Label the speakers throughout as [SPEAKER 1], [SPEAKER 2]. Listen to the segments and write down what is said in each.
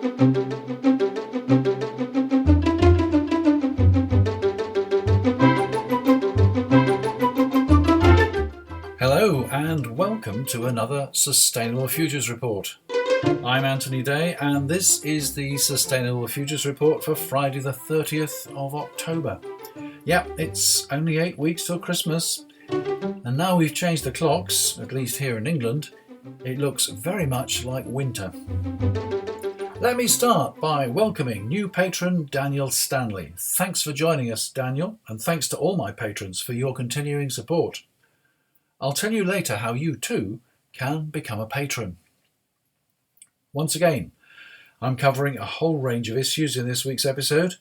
[SPEAKER 1] Hello and welcome to another Sustainable Futures Report. I'm Anthony Day and this is the Sustainable Futures Report for Friday the 30th of October. Yep, it's only 8 weeks till Christmas and now we've changed the clocks, at least here in England, it looks very much like winter. Let me start by welcoming new patron Daniel Stanley. Thanks for joining us, Daniel, and thanks to all my patrons for your continuing support. I'll tell you later how you too can become a patron. Once again, I'm covering a whole range of issues in this week's episode.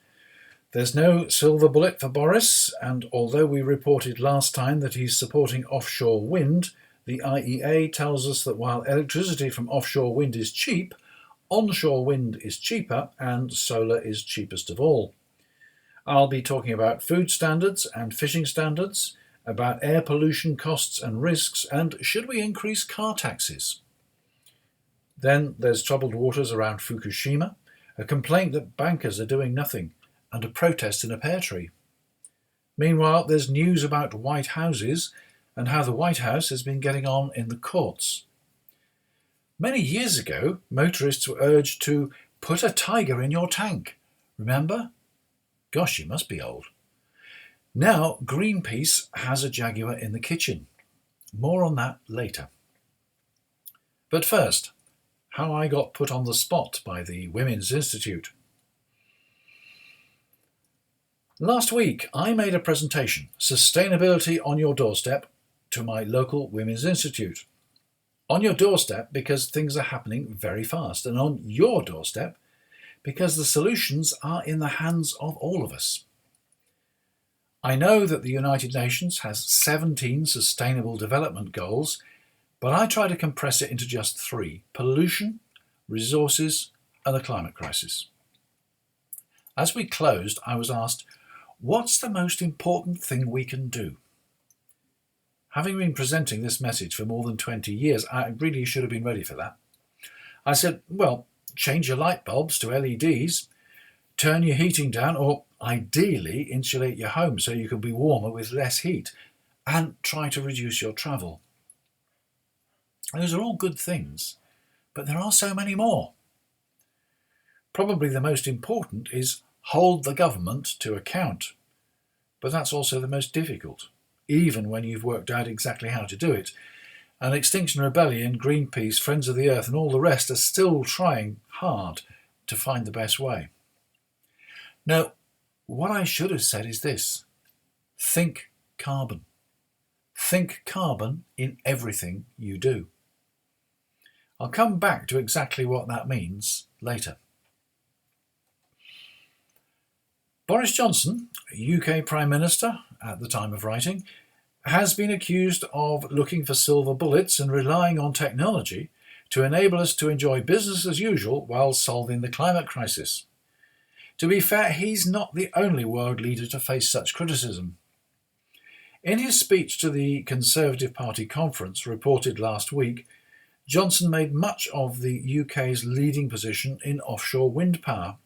[SPEAKER 1] There's no silver bullet for Boris, and although we reported last time that he's supporting offshore wind, the IEA tells us that while electricity from offshore wind is cheap, onshore wind is cheaper and solar is cheapest of all. I'll be talking about food standards and fishing standards, about air pollution costs and risks, and should we increase car taxes? Then there's troubled waters around Fukushima, a complaint that bankers are doing nothing, and a protest in a pear tree. Meanwhile, there's news about white houses and how the White House has been getting on in the courts. Many years ago, motorists were urged to put a tiger in your tank. Remember? Gosh, you must be old. Now, Greenpeace has a Jaguar in the kitchen. More on that later. But first, how I got put on the spot by the Women's Institute. Last week, I made a presentation, Sustainability on Your Doorstep, to my local Women's Institute. On your doorstep because things are happening very fast, and on your doorstep because the solutions are in the hands of all of us. I know that the United Nations has 17 Sustainable Development Goals, but I try to compress it into just 3: pollution, resources, and the climate crisis. As we closed, I was asked, what's the most important thing we can do? Having been presenting this message for more than 20 years, I really should have been ready for that. I said, well, change your light bulbs to LEDs, turn your heating down, or ideally insulate your home so you can be warmer with less heat, and try to reduce your travel. Those are all good things, but there are so many more. Probably the most important is hold the government to account, but that's also the most difficult, even when you've worked out exactly how to do it. And Extinction Rebellion, Greenpeace, Friends of the Earth and all the rest are still trying hard to find the best way. Now, what I should have said is this: think carbon. Think carbon in everything you do. I'll come back to exactly what that means later. Boris Johnson, UK Prime Minister at the time of writing, has been accused of looking for silver bullets and relying on technology to enable us to enjoy business as usual while solving the climate crisis. To be fair, he's not the only world leader to face such criticism. In his speech to the Conservative Party conference reported last week, Johnson made much of the UK's leading position in offshore wind power.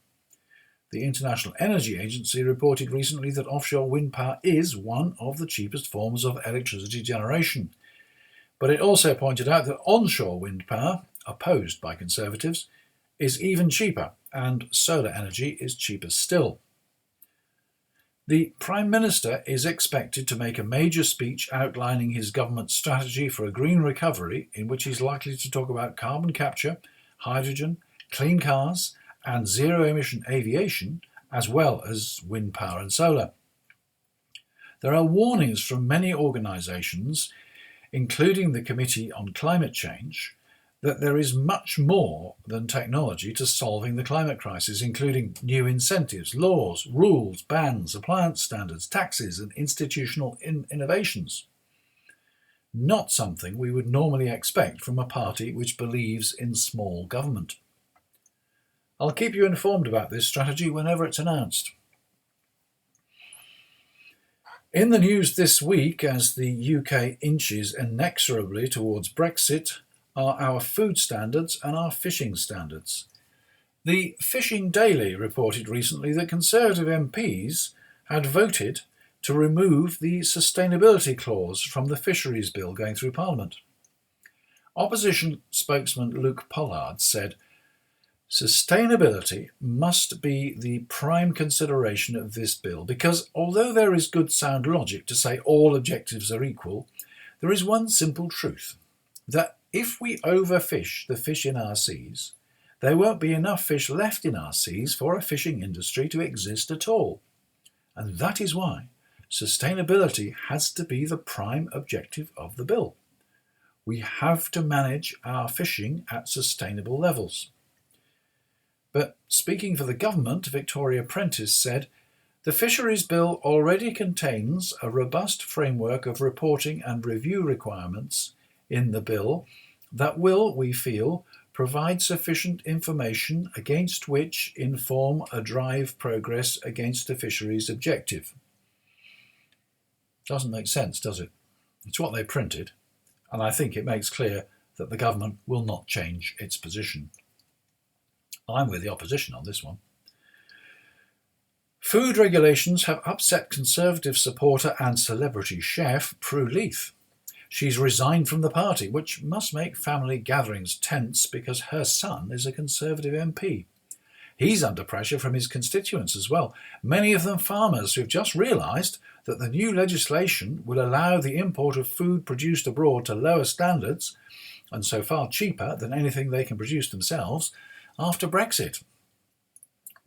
[SPEAKER 1] The International Energy Agency reported recently that offshore wind power is one of the cheapest forms of electricity generation. But it also pointed out that onshore wind power, opposed by Conservatives, is even cheaper, and solar energy is cheaper still. The Prime Minister is expected to make a major speech outlining his government's strategy for a green recovery, in which he's likely to talk about carbon capture, hydrogen, clean cars, and zero-emission aviation, as well as wind power and solar. There are warnings from many organisations, including the Committee on Climate Change, that there is much more than technology to solving the climate crisis, including new incentives, laws, rules, bans, appliance standards, taxes, and institutional innovations. Not something we would normally expect from a party which believes in small government. I'll keep you informed about this strategy whenever it's announced. In the news this week, as the UK inches inexorably towards Brexit, are our food standards and our fishing standards. The Fishing Daily reported recently that Conservative MPs had voted to remove the sustainability clause from the fisheries bill going through Parliament. Opposition spokesman Luke Pollard said, "Sustainability must be the prime consideration of this bill because although there is good sound logic to say all objectives are equal, there is one simple truth, that if we overfish the fish in our seas, there won't be enough fish left in our seas for a fishing industry to exist at all. And that is why sustainability has to be the prime objective of the bill. We have to manage our fishing at sustainable levels." But speaking for the government, Victoria Prentice said, "The Fisheries Bill already contains a robust framework of reporting and review requirements in the bill that will, we feel, provide sufficient information against which inform a drive progress against the fisheries objective." Doesn't make sense, does it? It's what they printed, and I think it makes clear that the government will not change its position. I'm with the opposition on this one. Food regulations have upset Conservative supporter and celebrity chef Prue Leith. She's resigned from the party, which must make family gatherings tense because her son is a Conservative MP. He's under pressure from his constituents as well, many of them farmers who've just realised that the new legislation will allow the import of food produced abroad to lower standards, and so far cheaper than anything they can produce themselves, after Brexit.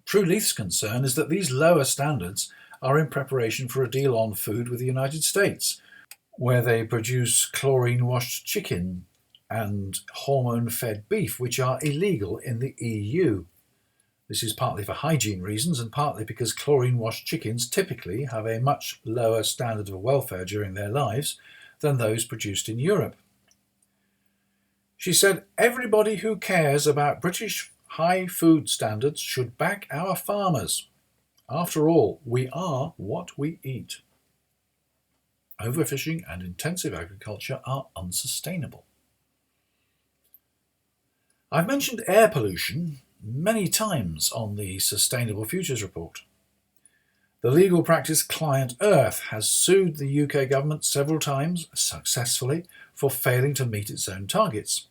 [SPEAKER 1] Prue Leith's concern is that these lower standards are in preparation for a deal on food with the United States, where they produce chlorine-washed chicken and hormone-fed beef, which are illegal in the EU. This is partly for hygiene reasons and partly because chlorine-washed chickens typically have a much lower standard of welfare during their lives than those produced in Europe. She said, "Everybody who cares about British high food standards should back our farmers. After all, we are what we eat. Overfishing and intensive agriculture are unsustainable." I've mentioned air pollution many times on the Sustainable Futures Report. The legal practice Client Earth has sued the UK government several times, successfully, for failing to meet its own targets.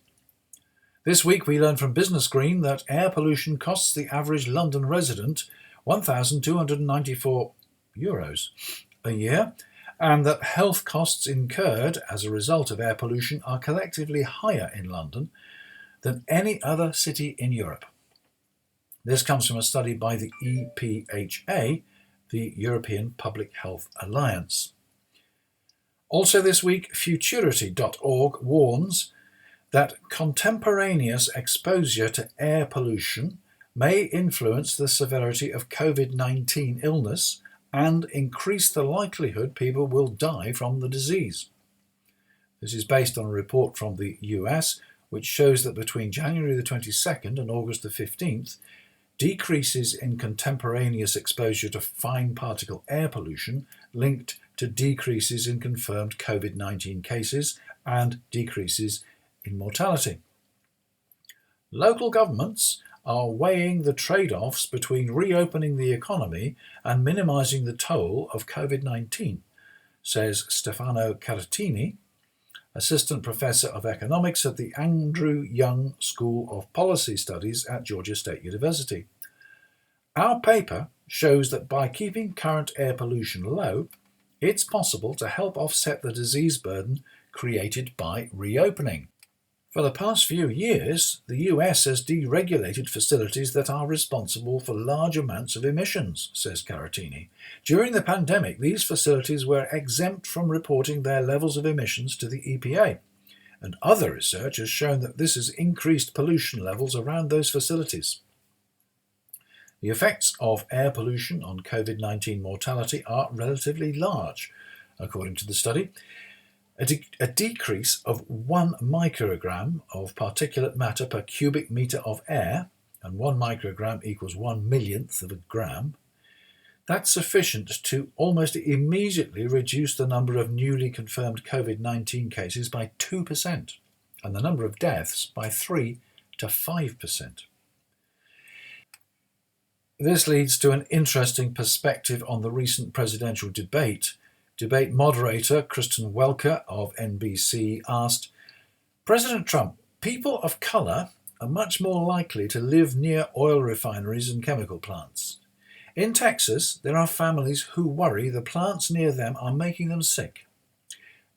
[SPEAKER 1] This week we learned from Business Green that air pollution costs the average London resident €1,294 a year, and that health costs incurred as a result of air pollution are collectively higher in London than any other city in Europe. This comes from a study by the EPHA, the European Public Health Alliance. Also this week, Futurity.org warns that contemporaneous exposure to air pollution may influence the severity of COVID-19 illness and increase the likelihood people will die from the disease. This is based on a report from the US, which shows that between January the 22nd and August the 15th, decreases in contemporaneous exposure to fine particle air pollution linked to decreases in confirmed COVID-19 cases and decreases in mortality. Local governments are weighing the trade-offs between reopening the economy and minimising the toll of COVID-19, says Stefano Caratini, Assistant Professor of Economics at the Andrew Young School of Policy Studies at Georgia State University. "Our paper shows that by keeping current air pollution low, it's possible to help offset the disease burden created by reopening. For the past few years, the US has deregulated facilities that are responsible for large amounts of emissions," says Caratini. "During the pandemic, these facilities were exempt from reporting their levels of emissions to the EPA, and other research has shown that this has increased pollution levels around those facilities." The effects of air pollution on COVID-19 mortality are relatively large, according to the study. A decrease of 1 microgram of particulate matter per cubic metre of air, and 1 microgram equals 1/1,000,000th of a gram, that's sufficient to almost immediately reduce the number of newly confirmed COVID-19 cases by 2% and the number of deaths by 3 to 5%. This leads to an interesting perspective on the recent presidential debate. Debate moderator Kristen Welker of NBC asked, President Trump, people of colour are much more likely to live near oil refineries and chemical plants. In Texas, there are families who worry the plants near them are making them sick.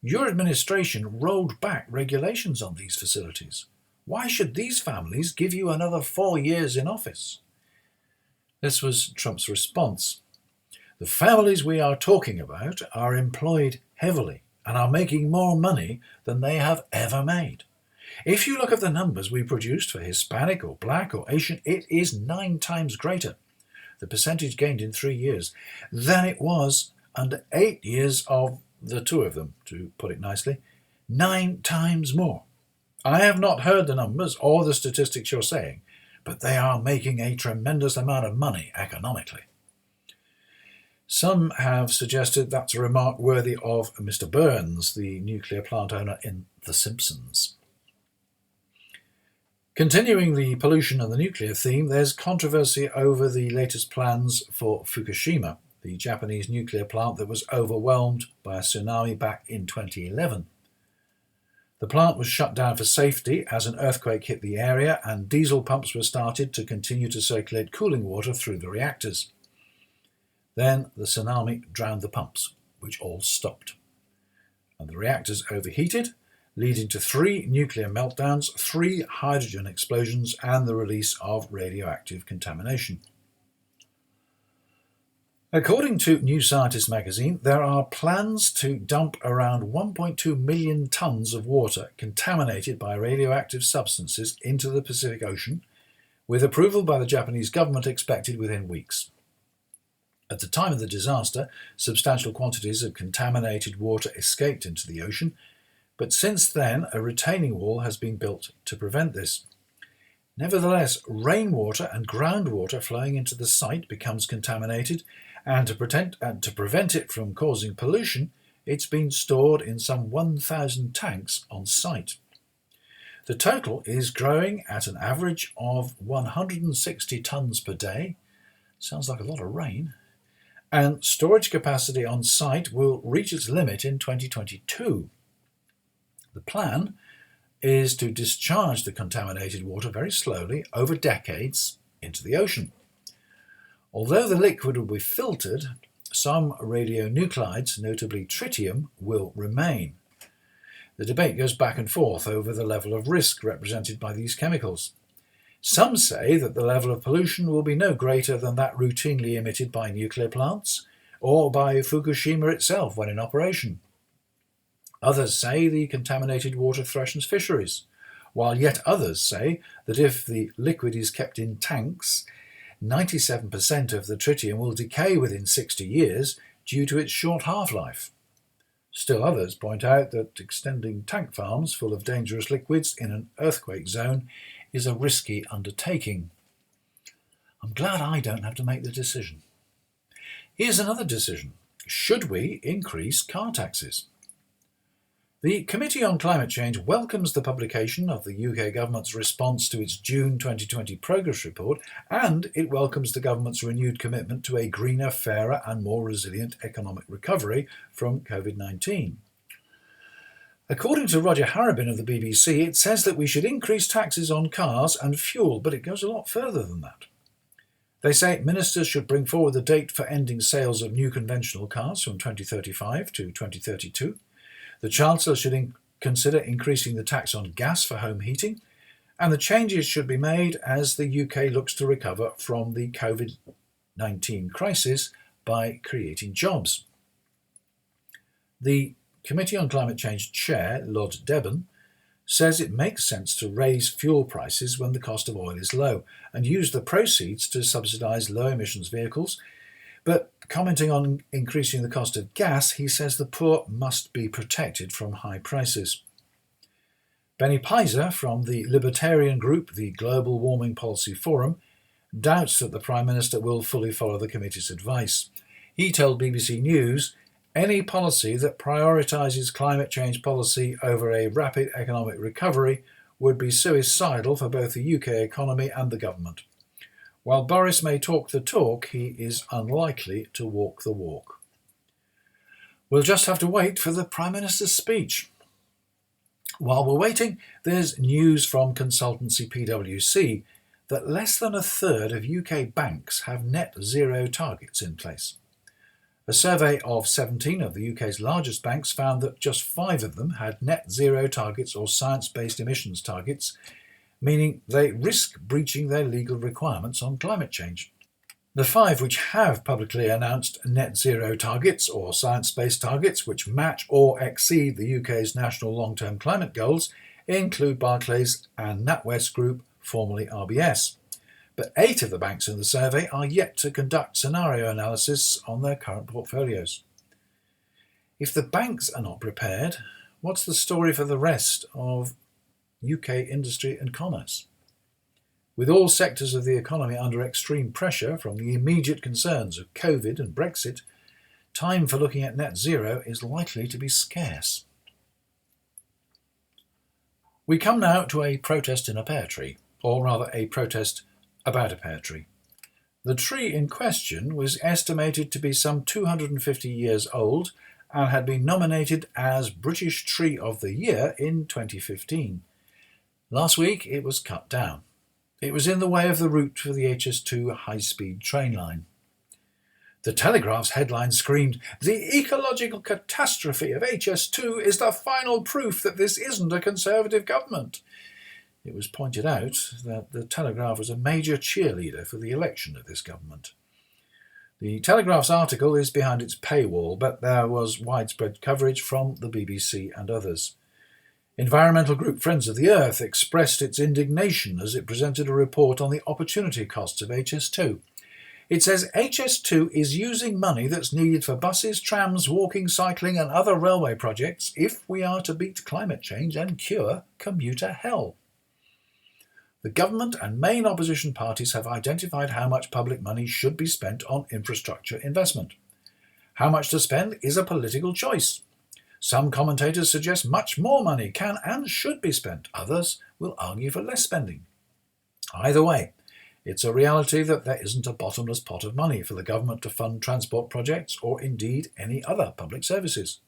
[SPEAKER 1] Your administration rolled back regulations on these facilities. Why should these families give you another 4 years in office? This was Trump's response. The families we are talking about are employed heavily and are making more money than they have ever made. If you look at the numbers we produced for Hispanic or Black or Asian, it is 9 times greater, the percentage gained in 3 years, than it was under 8 years of the two of them, to put it nicely. 9 times more. I have not heard the numbers or the statistics you're saying, but they are making a tremendous amount of money economically. Some have suggested that's a remark worthy of Mr. Burns, the nuclear plant owner in The Simpsons. Continuing the pollution and the nuclear theme, there's controversy over the latest plans for Fukushima, the Japanese nuclear plant that was overwhelmed by a tsunami back in 2011. The plant was shut down for safety as an earthquake hit the area and diesel pumps were started to continue to circulate cooling water through the reactors. Then the tsunami drowned the pumps, which all stopped. And the reactors overheated, leading to 3 nuclear meltdowns, 3 hydrogen explosions, and the release of radioactive contamination. According to New Scientist magazine, there are plans to dump around 1.2 million tonnes of water contaminated by radioactive substances into the Pacific Ocean, with approval by the Japanese government expected within weeks. At the time of the disaster, substantial quantities of contaminated water escaped into the ocean, but since then a retaining wall has been built to prevent this. Nevertheless, rainwater and groundwater flowing into the site becomes contaminated, and to prevent it from causing pollution, it's been stored in some 1,000 tanks on site. The total is growing at an average of 160 tonnes per day. Sounds like a lot of rain. And storage capacity on site will reach its limit in 2022. The plan is to discharge the contaminated water very slowly over decades into the ocean. Although the liquid will be filtered, some radionuclides, notably tritium, will remain. The debate goes back and forth over the level of risk represented by these chemicals. Some say that the level of pollution will be no greater than that routinely emitted by nuclear plants or by Fukushima itself when in operation. Others say the contaminated water threatens fisheries, while yet others say that if the liquid is kept in tanks, 97% of the tritium will decay within 60 years due to its short half-life. Still others point out that extending tank farms full of dangerous liquids in an earthquake zone is a risky undertaking. I'm glad I don't have to make the decision. Here's another decision. Should we increase car taxes? The Committee on Climate Change welcomes the publication of the UK government's response to its June 2020 progress report, and it welcomes the government's renewed commitment to a greener, fairer and more resilient economic recovery from COVID-19. According to Roger Harrabin of the BBC, it says that we should increase taxes on cars and fuel, but it goes a lot further than that. They say ministers should bring forward the date for ending sales of new conventional cars from 2035 to 2032. The Chancellor should consider increasing the tax on gas for home heating, and the changes should be made as the UK looks to recover from the COVID-19 crisis by creating jobs. The Committee on Climate Change Chair, Lord Debon, says it makes sense to raise fuel prices when the cost of oil is low and use the proceeds to subsidise low-emissions vehicles. But commenting on increasing the cost of gas, he says the poor must be protected from high prices. Benny Pizer from the libertarian group, the Global Warming Policy Forum, doubts that the Prime Minister will fully follow the committee's advice. He told BBC News, any policy that prioritises climate change policy over a rapid economic recovery would be suicidal for both the UK economy and the government. While Boris may talk the talk, he is unlikely to walk the walk. We'll just have to wait for the Prime Minister's speech. While we're waiting, there's news from consultancy PwC that less than a third of UK banks have net zero targets in place. A survey of 17 of the UK's largest banks found that just 5 of them had net zero targets or science-based emissions targets, meaning they risk breaching their legal requirements on climate change. The 5 which have publicly announced net zero targets or science-based targets which match or exceed the UK's national long-term climate goals include Barclays and NatWest Group, formerly RBS. But 8 of the banks in the survey are yet to conduct scenario analysis on their current portfolios. If the banks are not prepared, what's the story for the rest of UK industry and commerce? With all sectors of the economy under extreme pressure from the immediate concerns of COVID and Brexit, time for looking at net zero is likely to be scarce. We come now to a protest in a pear tree, or rather a protest about a pear tree. The tree in question was estimated to be some 250 years old and had been nominated as British Tree of the Year in 2015. Last week it was cut down. It was in the way of the route for the HS2 high-speed train line. The Telegraph's headline screamed, "The ecological catastrophe of HS2 is the final proof that this isn't a Conservative government." It was pointed out that the Telegraph was a major cheerleader for the election of this government. The Telegraph's article is behind its paywall, but there was widespread coverage from the BBC and others. Environmental group Friends of the Earth expressed its indignation as it presented a report on the opportunity costs of HS2. It says HS2 is using money that's needed for buses, trams, walking, cycling and other railway projects if we are to beat climate change and cure commuter hell. The government and main opposition parties have identified how much public money should be spent on infrastructure investment. How much to spend is a political choice. Some commentators suggest much more money can and should be spent. Others will argue for less spending. Either way, it's a reality that there isn't a bottomless pot of money for the government to fund transport projects or indeed any other public services.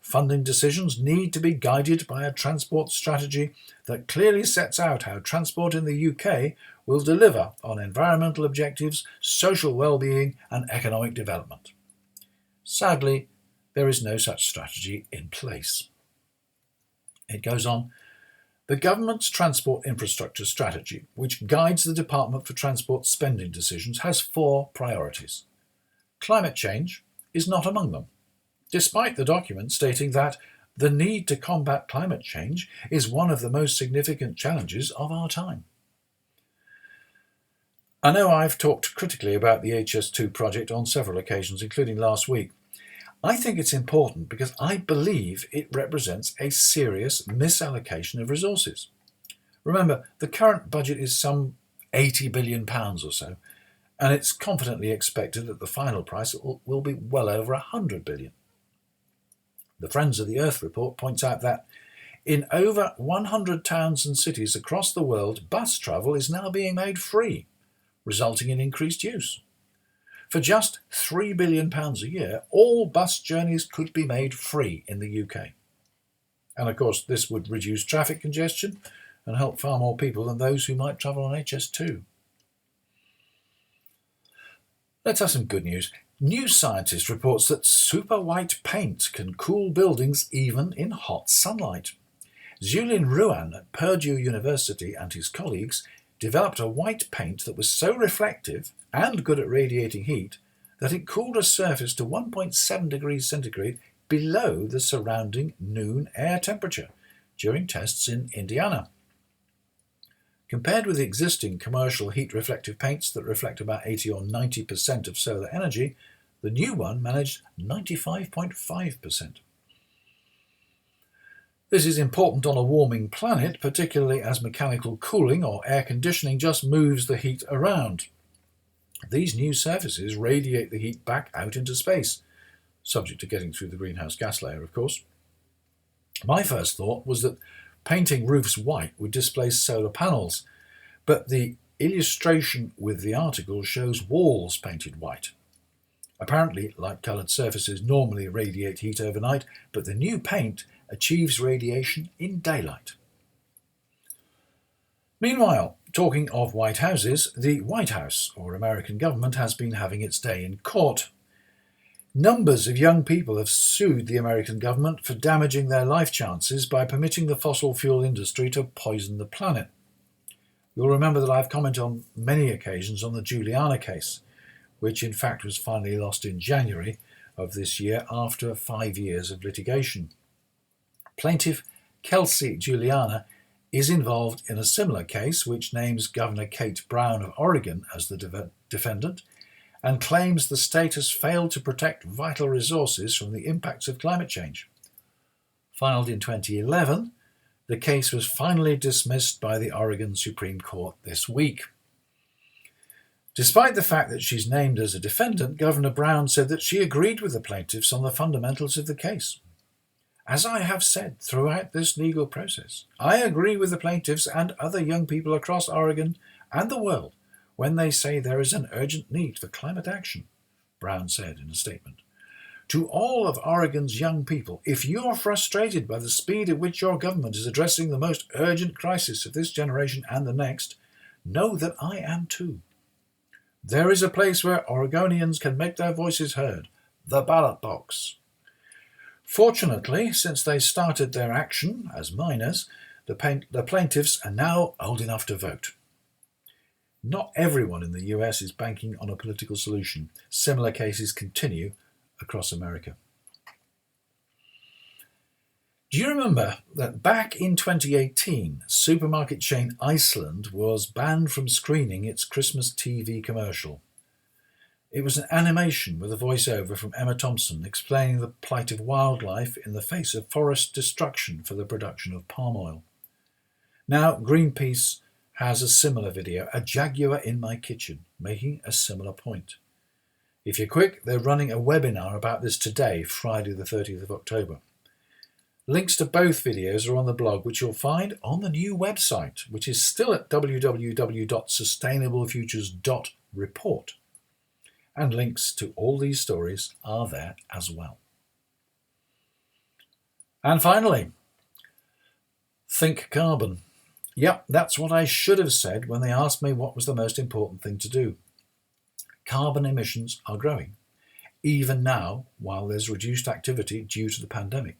[SPEAKER 1] Funding decisions need to be guided by a transport strategy that clearly sets out how transport in the UK will deliver on environmental objectives, social well-being and economic development. Sadly, there is no such strategy in place. It goes on, the government's transport infrastructure strategy, which guides the Department for Transport spending decisions, has 4 priorities. Climate change is not among them, despite the document stating that the need to combat climate change is one of the most significant challenges of our time. I know I've talked critically about the HS2 project on several occasions, including last week. I think it's important because I believe it represents a serious misallocation of resources. Remember, the current budget is some £80 billion or so, and it's confidently expected that the final price will be well over £100 billion. The Friends of the Earth report points out that in over 100 towns and cities across the world, bus travel is now being made free, resulting in increased use. For just £3 billion a year, all bus journeys could be made free in the UK. And of course, this would reduce traffic congestion and help far more people than those who might travel on HS2. Let's have some good news. New Scientist reports that super white paint can cool buildings even in hot sunlight. Zulin Ruan at Purdue University and his colleagues developed a white paint that was so reflective and good at radiating heat that it cooled a surface to 1.7 degrees centigrade below the surrounding noon air temperature during tests in Indiana. Compared with existing commercial heat-reflective paints that reflect about 80 or 90% of solar energy, the new one managed 95.5%. This is important on a warming planet, particularly as mechanical cooling or air conditioning just moves the heat around. These new surfaces radiate the heat back out into space, subject to getting through the greenhouse gas layer, of course. My first thought was that painting roofs white would displace solar panels, but the illustration with the article shows walls painted white. Apparently, light-coloured surfaces normally radiate heat overnight, but the new paint achieves radiation in daylight. Meanwhile, talking of White Houses, the White House, or American government, has been having its day in court. Numbers of young people have sued the American government for damaging their life chances by permitting the fossil fuel industry to poison the planet. You'll remember that I've commented on many occasions on the Juliana case, which in fact was finally lost in January of this year after 5 years of litigation. Plaintiff Kelsey Juliana is involved in a similar case which names Governor Kate Brown of Oregon as the defendant and claims the state has failed to protect vital resources from the impacts of climate change. Filed in 2011, the case was finally dismissed by the Oregon Supreme Court this week. Despite the fact that she's named as a defendant, Governor Brown said that she agreed with the plaintiffs on the fundamentals of the case. As I have said throughout this legal process, I agree with the plaintiffs and other young people across Oregon and the world when they say there is an urgent need for climate action, Brown said in a statement. To all of Oregon's young people, if you are frustrated by the speed at which your government is addressing the most urgent crisis of this generation and the next, know that I am too. There is a place where Oregonians can make their voices heard, the ballot box. Fortunately, since they started their action as minors, the plaintiffs are now old enough to vote. Not everyone in the US is banking on a political solution. Similar cases continue across America. Do you remember that back in 2018, supermarket chain Iceland was banned from screening its Christmas TV commercial? It was an animation with a voiceover from Emma Thompson explaining the plight of wildlife in the face of forest destruction for the production of palm oil. Now, Greenpeace has a similar video, A Jaguar in My Kitchen, making a similar point. If you're quick, they're running a webinar about this today, Friday the 30th of October. Links to both videos are on the blog, which you'll find on the new website, which is still at www.sustainablefutures.report. And links to all these stories are there as well. And finally, think carbon. Yep, that's what I should have said when they asked me what was the most important thing to do. Carbon emissions are growing, even now while there's reduced activity due to the pandemic.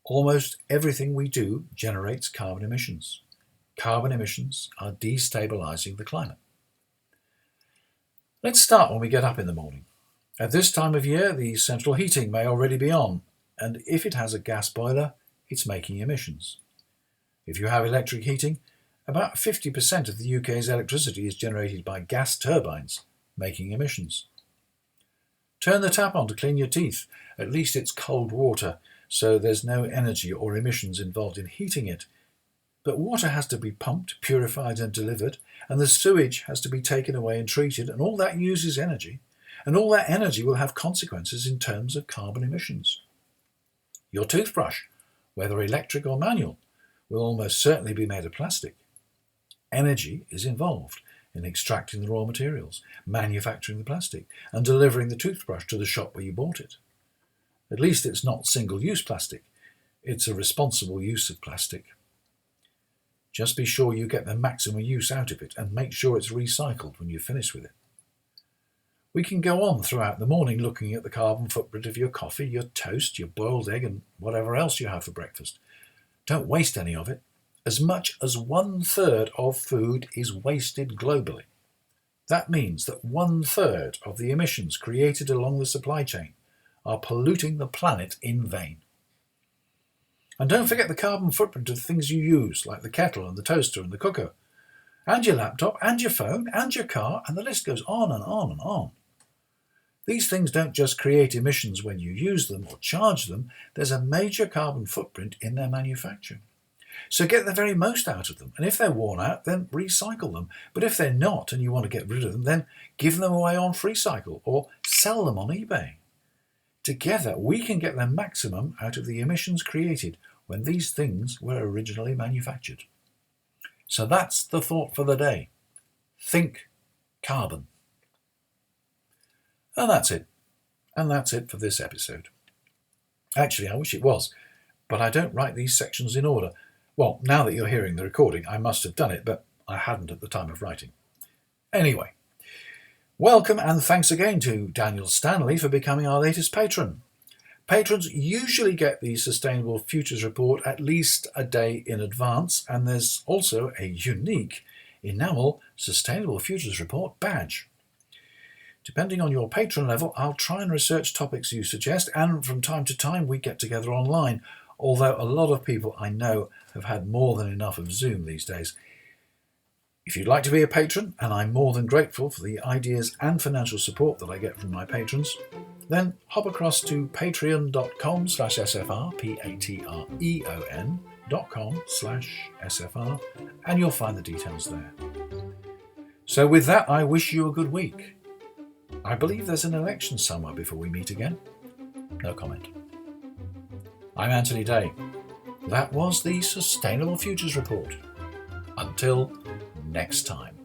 [SPEAKER 1] Almost everything we do generates carbon emissions. Carbon emissions are destabilising the climate. Let's start when we get up in the morning. At this time of year, the central heating may already be on, and if it has a gas boiler, it's making emissions. If you have electric heating, about 50% of the UK's electricity is generated by gas turbines, making emissions. Turn the tap on to clean your teeth. At least it's cold water, so there's no energy or emissions involved in heating it. But water has to be pumped, purified and delivered, and the sewage has to be taken away and treated, and all that uses energy, and all that energy will have consequences in terms of carbon emissions. Your toothbrush, whether electric or manual, will almost certainly be made of plastic. Energy is involved in extracting the raw materials, manufacturing the plastic, and delivering the toothbrush to the shop where you bought it. At least it's not single-use plastic. It's a responsible use of plastic. Just be sure you get the maximum use out of it and make sure it's recycled when you're finished with it. We can go on throughout the morning looking at the carbon footprint of your coffee, your toast, your boiled egg and whatever else you have for breakfast. Don't waste any of it. As much as 1/3 of food is wasted globally. That means that 1/3 of the emissions created along the supply chain are polluting the planet in vain. And don't forget the carbon footprint of the things you use, like the kettle and the toaster and the cooker, and your laptop and your phone and your car, and the list goes on and on and on. These things don't just create emissions when you use them or charge them, there's a major carbon footprint in their manufacture. So get the very most out of them, and if they're worn out, then recycle them. But if they're not and you want to get rid of them, then give them away on FreeCycle or sell them on eBay. Together, we can get the maximum out of the emissions created when these things were originally manufactured. So that's the thought for the day. Think carbon. And that's it. And that's it for this episode. Actually, I wish it was, but I don't write these sections in order. Well, now that you're hearing the recording, I must have done it, but I hadn't at the time of writing. Anyway, welcome and thanks again to Daniel Stanley for becoming our latest patron. Patrons usually get the Sustainable Futures Report at least a day in advance, and there's also a unique enamel Sustainable Futures Report badge. Depending on your patron level, I'll try and research topics you suggest, and from time to time we get together online, although a lot of people I know have had more than enough of Zoom these days. If you'd like to be a patron, and I'm more than grateful for the ideas and financial support that I get from my patrons, then hop across to patreon.com/SFR, patreon.com/SFR, and you'll find the details there. So with that, I wish you a good week. I believe there's an election somewhere before we meet again. No comment. I'm Anthony Day. That was the Sustainable Futures Report. Until next time.